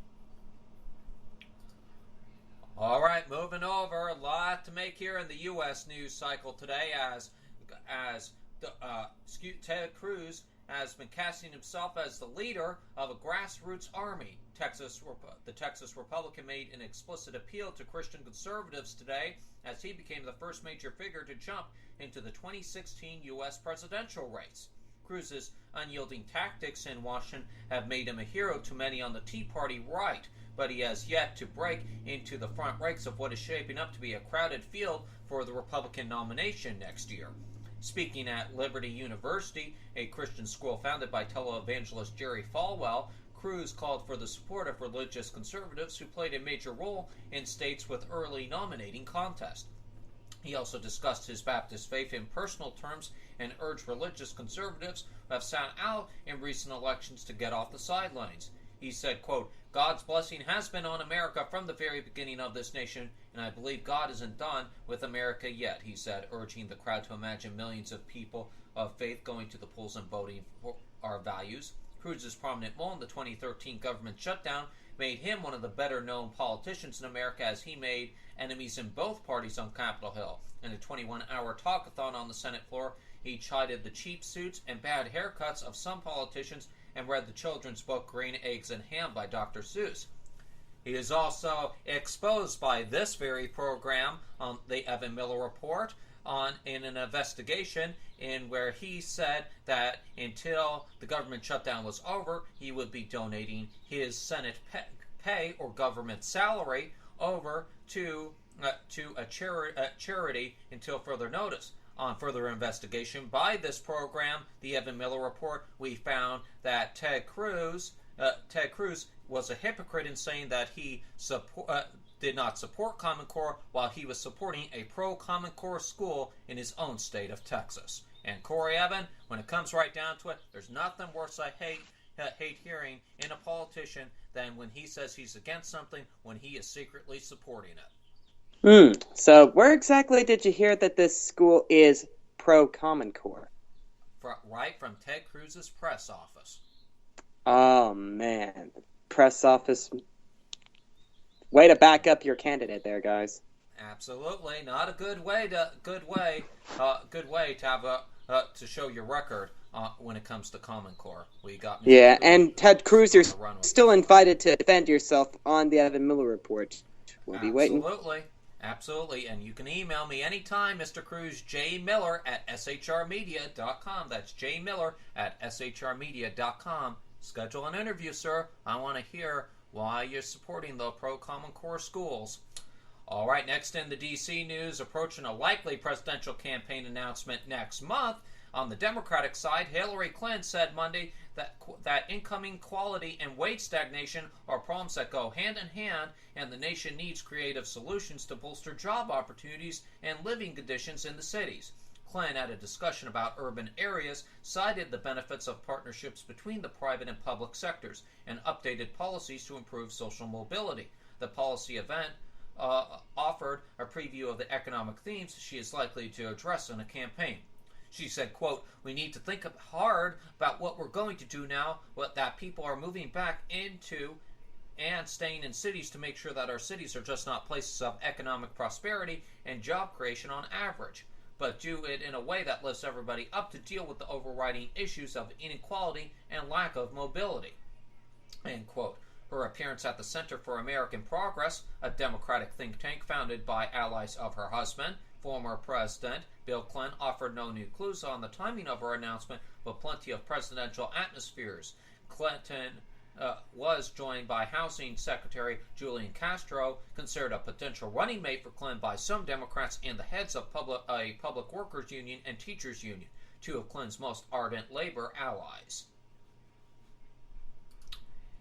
All right, moving over. A lot to make here in the U.S. news cycle today as Ted Cruz has been casting himself as the leader of a grassroots army. The Texas Republican made an explicit appeal to Christian conservatives today as he became the first major figure to jump into the 2016 U.S. presidential race. Cruz's unyielding tactics in Washington have made him a hero to many on the Tea Party right, but he has yet to break into the front ranks of what is shaping up to be a crowded field for the Republican nomination next year. Speaking at Liberty University, a Christian school founded by televangelist Jerry Falwell, Cruz called for the support of religious conservatives who played a major role in states with early nominating contests. He also discussed his Baptist faith in personal terms and urged religious conservatives who have sat out in recent elections to get off the sidelines. He said, quote, "God's blessing has been on America from the very beginning of this nation, and I believe God isn't done with America yet," he said, urging the crowd to imagine millions of people of faith going to the polls and voting for our values. Cruz's prominent role in the 2013 government shutdown made him one of the better-known politicians in America, as he made enemies in both parties on Capitol Hill. In a 21-hour talkathon on the Senate floor, he chided the cheap suits and bad haircuts of some politicians and read the children's book Green Eggs and Ham by Dr. Seuss. He is also exposed by this very program on the Evan Miller Report in an investigation in where he said that until the government shutdown was over, he would be donating his Senate pay or government salary over to a charity until further notice. On further investigation by this program, the Evan Miller Report, we found that Ted Cruz was a hypocrite in saying that he did not support Common Core while he was supporting a pro-Common Core school in his own state of Texas. And Corey Evan, when it comes right down to it, there's nothing worse I hate hearing in a politician than when he says he's against something when he is secretly supporting it. So where exactly did you hear that this school is pro-Common Core? Right from Ted Cruz's press office. Oh, man. Press office. Way to back up your candidate there, guys. Absolutely. Not a good way to have to show your record when it comes to Common Core. Yeah, and Ted Cruz, you're still invited to defend yourself on the Evan Miller Report. We'll be waiting. Absolutely, and you can email me anytime, Mr. Cruz, jmiller@shrmedia.com. That's jmiller@shrmedia.com. Schedule an interview, sir. I want to hear why you're supporting the pro-Common Core schools. All right, next in the D.C. news, approaching a likely presidential campaign announcement next month. On the Democratic side, Hillary Clinton said Monday that incoming quality and wage stagnation are problems that go hand in hand, and the nation needs creative solutions to bolster job opportunities and living conditions in the cities. Clinton, at a discussion about urban areas, cited the benefits of partnerships between the private and public sectors and updated policies to improve social mobility. The policy event offered a preview of the economic themes she is likely to address in a campaign. She said, quote, "We need to think hard about what we're going to do now, that people are moving back into and staying in cities to make sure that our cities are just not places of economic prosperity and job creation on average, but do it in a way that lifts everybody up to deal with the overriding issues of inequality and lack of mobility." End quote. Her appearance at the Center for American Progress, a Democratic think tank founded by allies of her husband, former President Bill Clinton, offered no new clues on the timing of her announcement, but plenty of presidential atmospheres. Clinton was joined by Housing Secretary Julian Castro, considered a potential running mate for Clinton by some Democrats, and the heads of a public workers union and teachers union, two of Clinton's most ardent labor allies.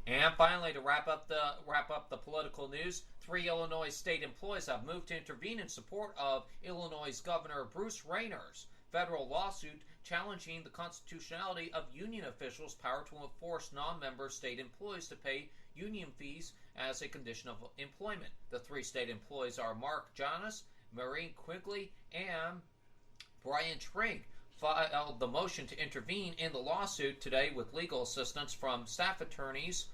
And finally, to wrap up the political news, 3 Illinois state employees have moved to intervene in support of Illinois Governor Bruce Rayner's federal lawsuit challenging the constitutionality of union officials' power to enforce non-member state employees to pay union fees as a condition of employment. The 3 state employees are Mark Jonas, Maureen Quigley, and Brian Trink. Filed the motion to intervene in the lawsuit today with legal assistance from staff attorneys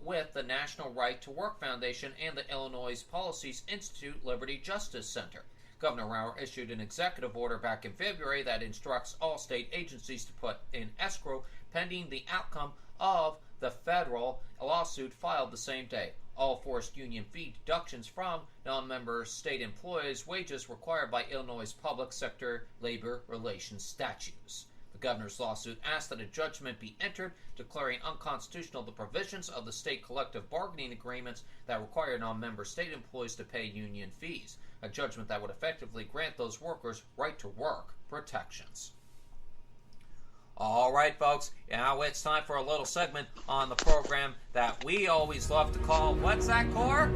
with the National Right to Work Foundation and the Illinois Policies Institute Liberty Justice Center. Governor Rauer issued an executive order back in February that instructs all state agencies to put in escrow pending the outcome of the federal lawsuit filed the same day. All forced union fee deductions from non-member state employees' wages required by Illinois public sector labor relations statutes. The governor's lawsuit asked that a judgment be entered declaring unconstitutional the provisions of the state collective bargaining agreements that require non-member state employees to pay union fees, a judgment that would effectively grant those workers right-to-work protections. All right, folks, now it's time for a little segment on the program that we always love to call, what's that, Core?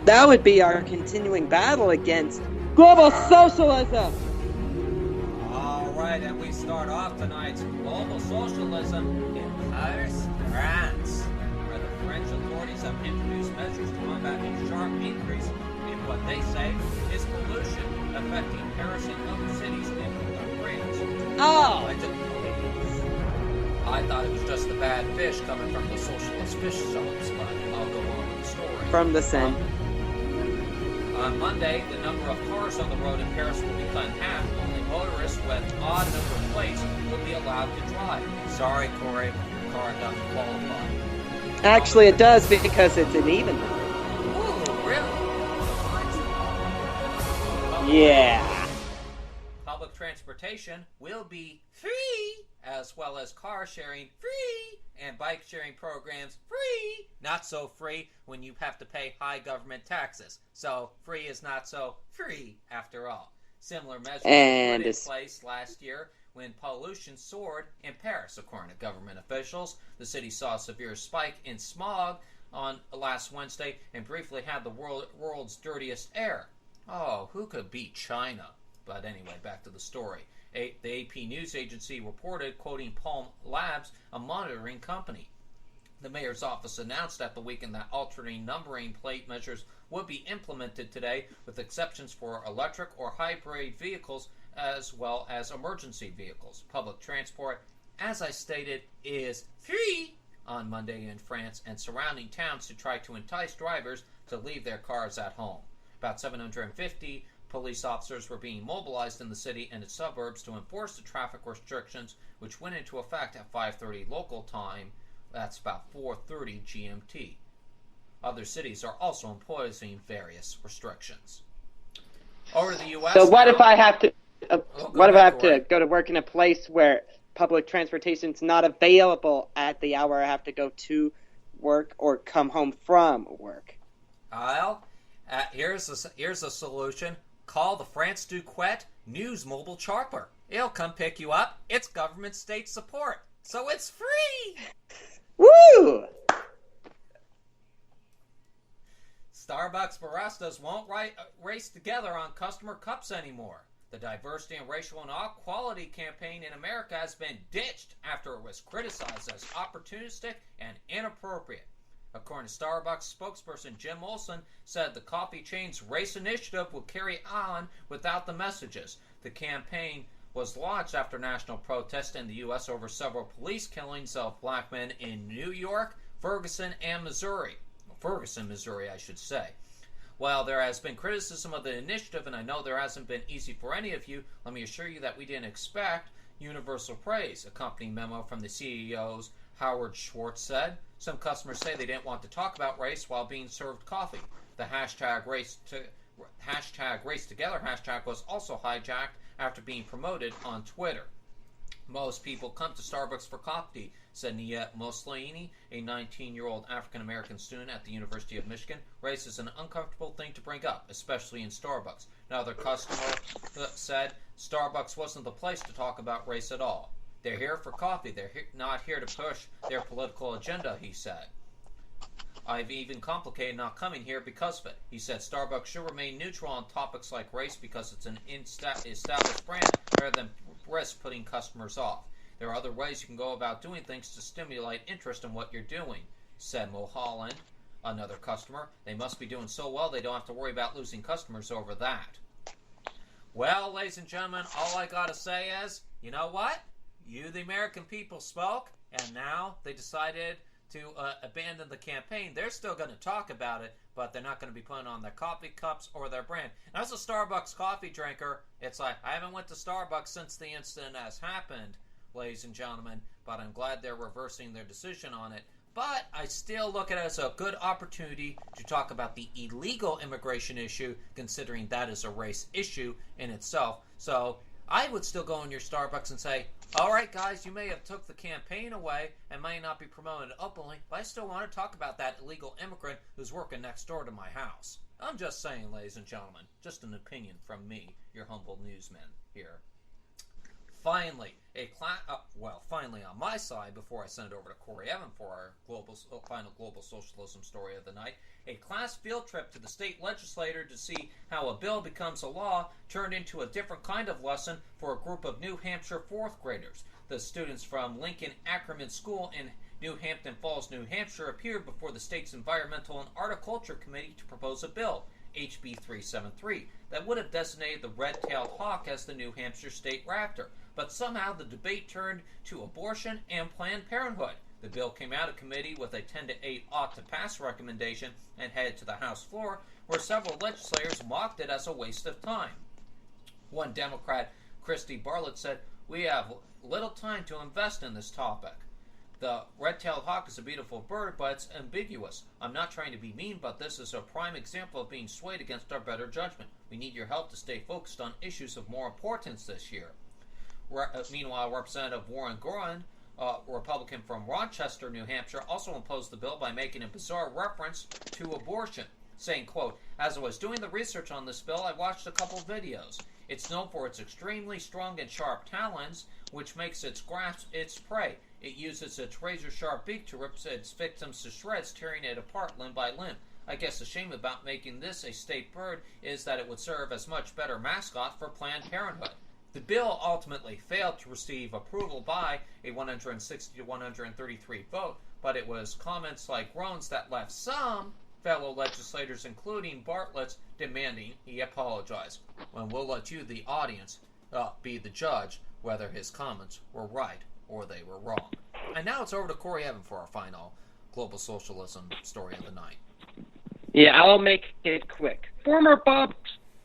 That would be our continuing battle against global socialism. All right, and we start off tonight's global socialism in Paris, France, where the French authorities have introduced measures to combat a sharp increase in what they say is pollution affecting Paris and other cities in France. Oh! I thought it was just the bad fish coming from the socialist fish shops, but I'll go on with the story. From the Seine. On Monday, the number of cars on the road in Paris will be cut in half. Only motorists with odd number plates will be allowed to drive. Sorry, Corey, your car doesn't qualify. Actually, it does because it's an even. Ooh, really? Yeah. Public transportation will be free, as well as car sharing free, and bike sharing programs free. Not so free when you have to pay high government taxes. So free is not so free after all. Similar measures were put in place last year when pollution soared in Paris, according to government officials. The city saw a severe spike in smog on last Wednesday and briefly had the world's dirtiest air. Oh, who could beat China? But anyway, back to the story. The AP news agency reported, quoting Palm Labs, a monitoring company. The mayor's office announced at the weekend that altering numbering plate measures would be implemented today, with exceptions for electric or hybrid vehicles as well as emergency vehicles. Public transport, as I stated, is free on Monday in France and surrounding towns to try to entice drivers to leave their cars at home. About 750 police officers were being mobilized in the city and its suburbs to enforce the traffic restrictions, which went into effect at 5:30 local time. That's about 4:30 GMT. Other cities are also imposing various restrictions. Over to the U.S. So what now, if I have to? What if I have Corey. to go to work in a place where public transportation is not available at the hour I have to go to work or come home from work? Well, here's a solution. Call the France Duquette News Mobile Chopper. It'll come pick you up. It's government state support, so it's free. Woo! Starbucks baristas won't race together on customer cups anymore. The diversity and racial inequality campaign in America has been ditched after it was criticized as opportunistic and inappropriate. According to Starbucks spokesperson Jim Olson, said the coffee chain's race initiative will carry on without the messages. The campaign was launched after national protests in the U.S. over several police killings of black men in New York, Ferguson, and Missouri. Ferguson, Missouri, I should say. While there has been criticism of the initiative, and I know there hasn't been easy for any of you, let me assure you that we didn't expect universal praise. A company memo from the CEO's Howard Schwartz said, some customers say they didn't want to talk about race while being served coffee. The hashtag race together hashtag was also hijacked after being promoted on Twitter. Most people come to Starbucks for coffee, said Nia Moslini, a 19-year-old African-American student at the University of Michigan. Race is an uncomfortable thing to bring up, especially in Starbucks. Another customer said Starbucks wasn't the place to talk about race at all. They're here for coffee. They're not here to push their political agenda, he said. I've even complicated not coming here because of it. He said Starbucks should remain neutral on topics like race because it's an established brand rather than risk putting customers off. There are other ways you can go about doing things to stimulate interest in what you're doing, said Mulholland, another customer. They must be doing so well they don't have to worry about losing customers over that. Well, ladies and gentlemen, all I gotta say is, you know what? You, the American people, spoke, and now they decided to abandon the campaign. They're still going to talk about it, but they're not going to be putting on their coffee cups or their brand. And as a Starbucks coffee drinker, it's like, I haven't went to Starbucks since the incident has happened, ladies and gentlemen, but I'm glad they're reversing their decision on it. But I still look at it as a good opportunity to talk about the illegal immigration issue, considering that is a race issue in itself. So I would still go in your Starbucks and say, all right, guys, you may have took the campaign away and may not be promoting it openly, but I still want to talk about that illegal immigrant who's working next door to my house. I'm just saying, ladies and gentlemen, just an opinion from me, your humble newsman here. Finally, finally on my side, before I send it over to Corey Evan for our final global socialism story of the night, a class field trip to the state legislature to see how a bill becomes a law turned into a different kind of lesson for a group of New Hampshire fourth graders. The students from Lincoln Ackerman School in New Hampton Falls, New Hampshire, appeared before the state's Environmental and Horticulture Committee to propose a bill, HB 373, that would have designated the red-tailed hawk as the New Hampshire state raptor. But somehow the debate turned to abortion and Planned Parenthood. The bill came out of committee with a 10-8 ought-to-pass recommendation and headed to the House floor, where several legislators mocked it as a waste of time. One Democrat, Christy Bartlett, said, "We have little time to invest in this topic. The red-tailed hawk is a beautiful bird, but it's ambiguous. I'm not trying to be mean, but this is a prime example of being swayed against our better judgment. We need your help to stay focused on issues of more importance this year." Meanwhile, Representative Warren Gorin, a Republican from Rochester, New Hampshire, also opposed the bill by making a bizarre reference to abortion, saying, quote, "As I was doing the research on this bill, I watched a couple videos. It's known for its extremely strong and sharp talons, which makes its grasp its prey. It uses its razor-sharp beak to rip its victims to shreds, tearing it apart limb by limb. I guess the shame about making this a state bird is that it would serve as much better mascot for Planned Parenthood." The bill ultimately failed to receive approval by a 160 to 133 vote, but it was comments like Rohn's that left some fellow legislators, including Bartlett's, demanding he apologize. When we'll let you, the audience, be the judge whether his comments were right or they were wrong. And now it's over to Corey Evan for our final global socialism story of the night. Yeah, I'll make it quick. Former Bob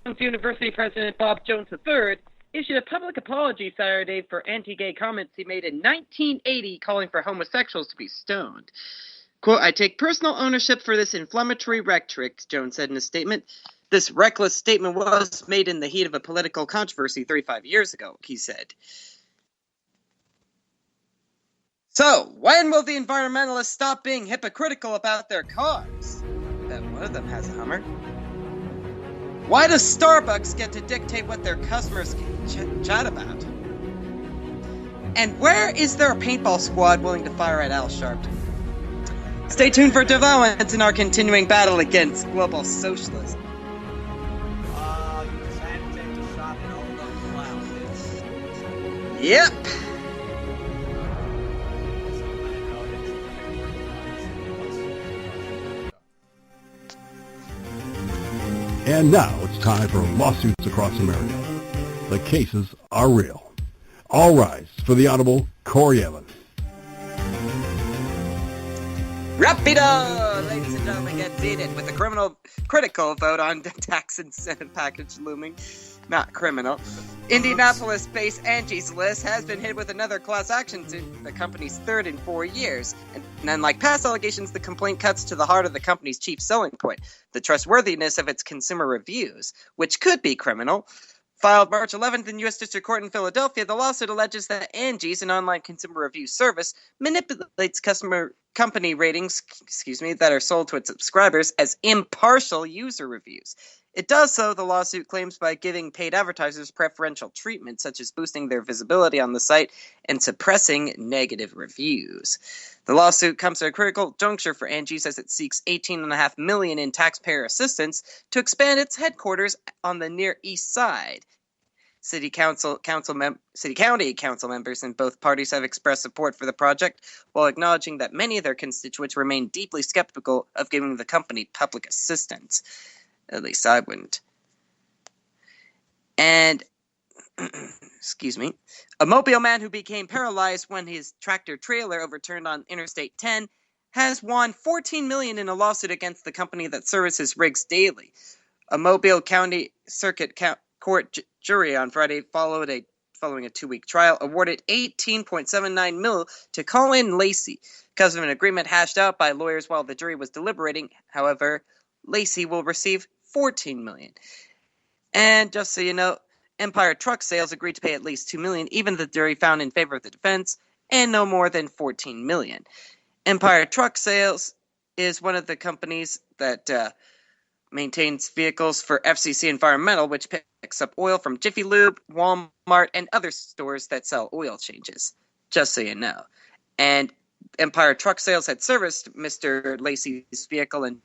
Jones University President Bob Jones III issued a public apology Saturday for anti-gay comments he made in 1980 calling for homosexuals to be stoned. Quote, "I take personal ownership for this inflammatory rhetoric," Jones said in a statement. "This reckless statement was made in the heat of a political controversy 35 years ago," he said. So, when will the environmentalists stop being hypocritical about their cars? I bet one of them has a Hummer. Why does Starbucks get to dictate what their customers can chat about? And where is there a paintball squad willing to fire at Al Sharpton? Stay tuned for developments in our continuing battle against global socialism. You just had to take a shot at all those clowns. Yep. And now it's time for lawsuits across America. The cases are real. All rise for the Honorable Corey Evan. Rapido! Ladies and gentlemen, get seated. With the critical vote on the tax incentive package looming, not criminal, Indianapolis-based Angie's List has been hit with another class action suit, the company's third in 4 years. And unlike past allegations, the complaint cuts to the heart of the company's chief selling point, the trustworthiness of its consumer reviews, which could be criminal. Filed March 11th in U.S. District Court in Philadelphia, the lawsuit alleges that Angie's, an online consumer review service, manipulates company ratings, that are sold to its subscribers as impartial user reviews. It does so, the lawsuit claims, by giving paid advertisers preferential treatment, such as boosting their visibility on the site and suppressing negative reviews. The lawsuit comes at a critical juncture for Angie's as it seeks $18.5 million in taxpayer assistance to expand its headquarters on the Near East Side. City county council members in both parties have expressed support for the project, while acknowledging that many of their constituents remain deeply skeptical of giving the company public assistance. At least I wouldn't. And, a Mobile man who became paralyzed when his tractor-trailer overturned on Interstate 10 has won $14 million in a lawsuit against the company that services rigs daily. A Mobile County Circuit Court jury on Friday, following a 2-week trial, awarded $18.79 million to Colin Lacey because of an agreement hashed out by lawyers while the jury was deliberating. However, Lacey will receive $14 million. And just so you know, Empire Truck Sales agreed to pay at least $2 million, even the jury found in favor of the defense, and no more than $14 million. Empire Truck Sales is one of the companies that maintains vehicles for FCC Environmental, which picks up oil from Jiffy Lube, Walmart, and other stores that sell oil changes, just so you know. And Empire Truck Sales had serviced Mr. Lacey's vehicle and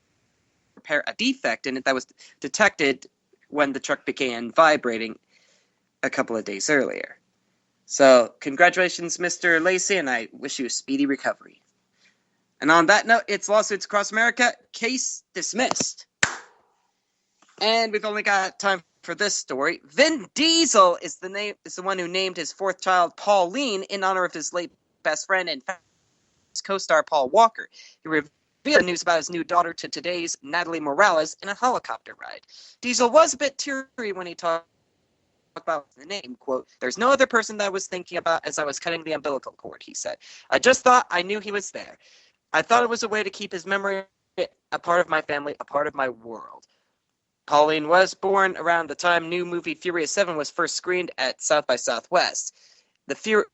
repair a defect in it that was detected when the truck began vibrating a couple of days earlier. So, congratulations, Mr. Lacey, and I wish you a speedy recovery. And on that note, it's lawsuits across America. Case dismissed. And we've only got time for this story. Vin Diesel is the one who named his fourth child Pauline in honor of his late best friend and his co-star Paul Walker. He revealed the news about his new daughter to Today's Natalie Morales in a helicopter ride. Diesel was a bit teary when he talked about the name. Quote, "There's no other person that I was thinking about as I was cutting the umbilical cord," he said. "I just thought I knew he was there. I thought it was a way to keep his memory a part of my family, a part of my world." Pauline was born around the time new movie Furious 7 was first screened at South by Southwest. The April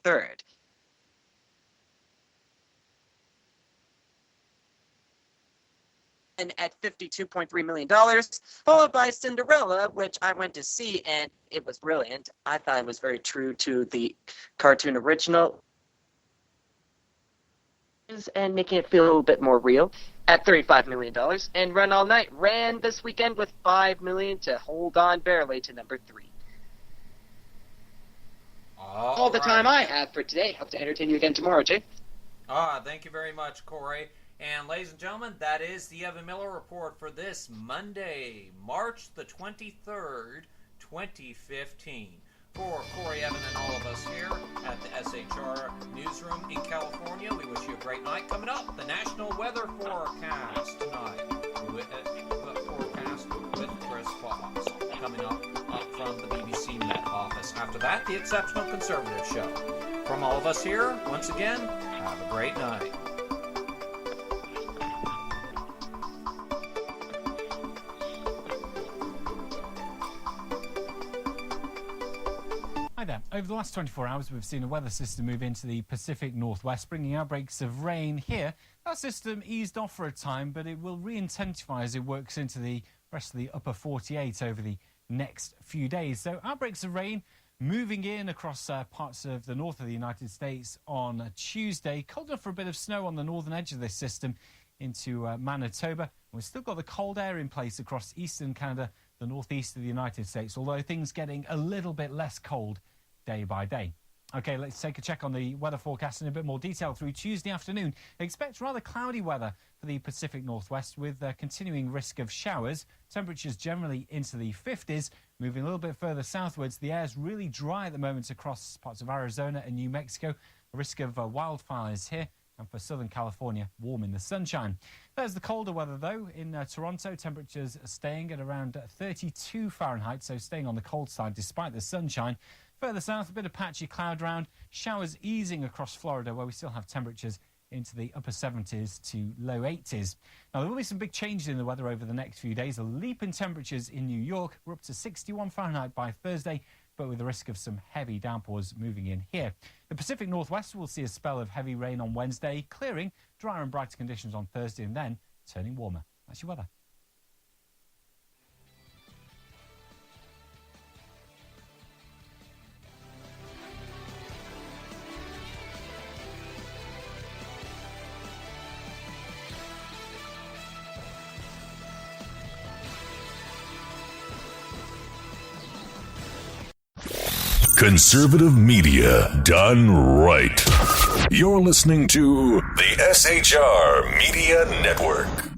3rd. And at $52.3 million, followed by Cinderella, which I went to see, and it was brilliant. I thought it was very true to the cartoon original, and making it feel a little bit more real at $35 million. And Run All Night ran this weekend with $5 million to hold on barely to number 3. All the time I have for today. Hope to entertain you again tomorrow, Jay. Thank you very much, Corey. And ladies and gentlemen, that is the Evan Miller Report for this Monday, March the 23rd, 2015. For Corey, Evan, and all of us here at the SHR Newsroom in California, we wish you a great night. Coming up, the National Weather Forecast tonight. Forecast with Chris Fox. Coming up from the BBC Met office. After that, the Exceptional Conservative Show. From all of us here, once again, have a great night. Hi there. Over the last 24 hours, we've seen a weather system move into the Pacific Northwest, bringing outbreaks of rain here. That system eased off for a time, but it will re-intensify as it works into the rest of the upper 48 over the next few days. So outbreaks of rain moving in across parts of the north of the United States on Tuesday. Cold enough for a bit of snow on the northern edge of this system into Manitoba. We've still got the cold air in place across eastern Canada, the northeast of the United States, although things getting a little bit less cold day by day. Okay, let's take a check on the weather forecast in a bit more detail through Tuesday afternoon. Expect rather cloudy weather for the Pacific Northwest with continuing risk of showers. Temperatures generally into the 50s. Moving a little bit further southwards, the air's really dry at the moment across parts of Arizona and New Mexico. A risk of wildfires here. And for Southern California, warm in the sunshine. There's the colder weather, though. In Toronto, temperatures are staying at around 32 Fahrenheit, so staying on the cold side despite the sunshine. Further south, a bit of patchy cloud round. Showers easing across Florida, where we still have temperatures into the upper 70s to low 80s. Now, there will be some big changes in the weather over the next few days. A leap in temperatures in New York. We're up to 61 Fahrenheit by Thursday, but with the risk of some heavy downpours moving in here. The Pacific Northwest will see a spell of heavy rain on Wednesday, clearing, drier and brighter conditions on Thursday, and then turning warmer. That's your weather. Conservative media done right. You're listening to the SHR Media Network.